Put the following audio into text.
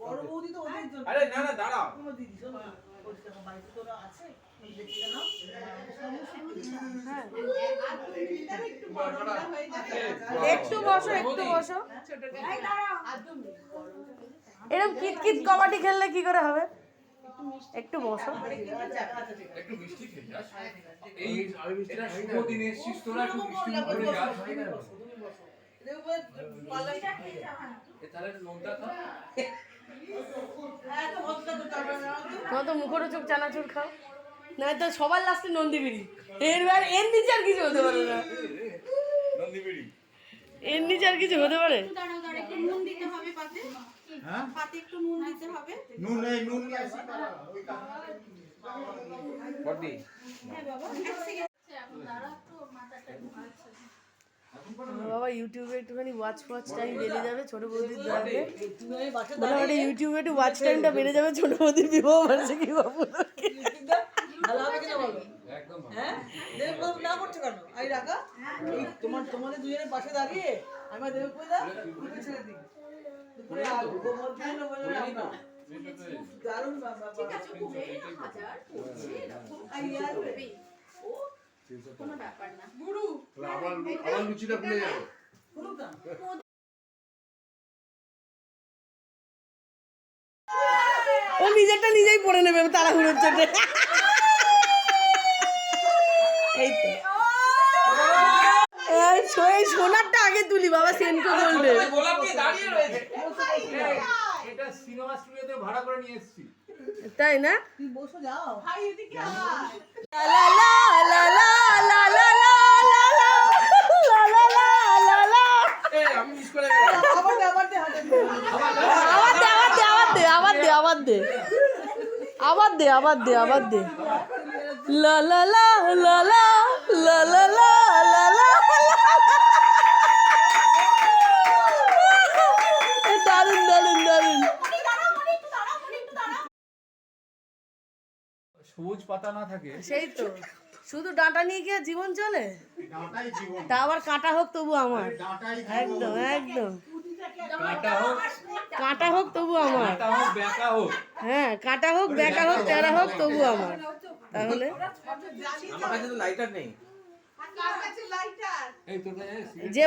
বড় বৌদি তো ওদের জন্য। আরে না না দাঁড়াও। কোনো দিদি শোনো না। ওইটা আমার বাড়িতে তোরা আছে। তুমি দেখে নাও। একটু বসো একটু বসো। এরকম কিতকিত কবাডি খেললে কি করে হবে? একটু বসো। একটু মিষ্টি খেয়ে যাস। এই মিষ্টিটা শুভ দিনে এসেছিস তোরা একটু মিষ্টি মুখ করে যাস। তুমি বসো। দেখো পাল্লাটা খেয়ে যাও। এ তাহলে নোনতা খা। হ্যাঁ তো হচ্ছে তো টাকা না। তোমার তো মুখরোচক চানাচুর খাও। না তো সবার লাস্টে নন্দী বিড়ি। এর নিচে আর কিছু হতে পারে না। নন্দী বিড়ি। এর নিচে আর কিছু হতে পারে? দাঁড়াও দাঁড়াও একটু নুন দিতে হবে পাতে। হ্যাঁ? পাতে একটু নুন দিতে হবে। নুন নিয়ে আসি। বড়দি। হ্যাঁ বাবা এক সেকেন্ড এখন দাঁড়াও একটু মাথাটা ঘুমাচ্ছে। বাবা ইউটিউবে একটুখানি ওয়াচ টাইম বেড়ে যাবে ছোট বৌদির দাঁড়াতে। তুমি এই বাসা বললাম একটা ইউটিউবে একটু ওয়াচ টাইমটা বেড়ে যাবে ছোট বৌদির বিবাহ বার্ষিকী বাবু। ভালো হবে কিনা বলো? একদম ভালো। হ্যাঁ? দেখো না করছো কেন? আই রাখা? এই তোমাদের দুজনের পাশে দাঁড়িয়ে আমি দেব কই দাও? দুটো ছেড়ে দিই। দুপুরে আসবো মধ্যে বলে আমরা। দারুণ বাবা। ঠিক আছে ঘুরে 1000 পড়ছে এরকম আই আসবে। ও কোনো ব্যাপার না। আবার লুচিটা ভুলে যাবে। শুনুন না। ও নিজেরটা নিজেই পড়ে নেবে তাড়াহুড়োর চোটে। এই তো এই সোনারটা আগে তুলি বাবা সেনকো গোল্ডে। গোলাপ দিয়ে দাঁড়িয়ে রয়েছে। এটা সিনেমা স্টুডিওতে ভাড়া করে নিয়ে এসেছি। তাই না? তুই বসো যাও। ভাই এদিকে আয়। লা লা লা লা লা লা লা লা লা লা লা লা লা লা। এই আমি মিস করে গেলাম। আবার দে হাতে দে। আবার দে লা লা লা লা লা লা লা লা লা লা। দারুন দারুন দারুন। সবুজ পাতা না থাকে সেই তো শুধু ডাঁটা নিয়ে কি আর জীবন চলে? ডাঁটাই জীবন। তা আবার কাঁটা হোক তবু আমার। ডাঁটাই একদম একদম কাঁটা হোক কাঁটা হোক তবু আমার। কাঁটা হোক ব্যাকা হোক। হ্যাঁ কাঁটা হোক বেঁকা হোক তেরা হোক তবু আমার। তাহলে আমার কাছে তো লাইটার নেই। কার কাছে লাইটার? এই তোর কাছে যে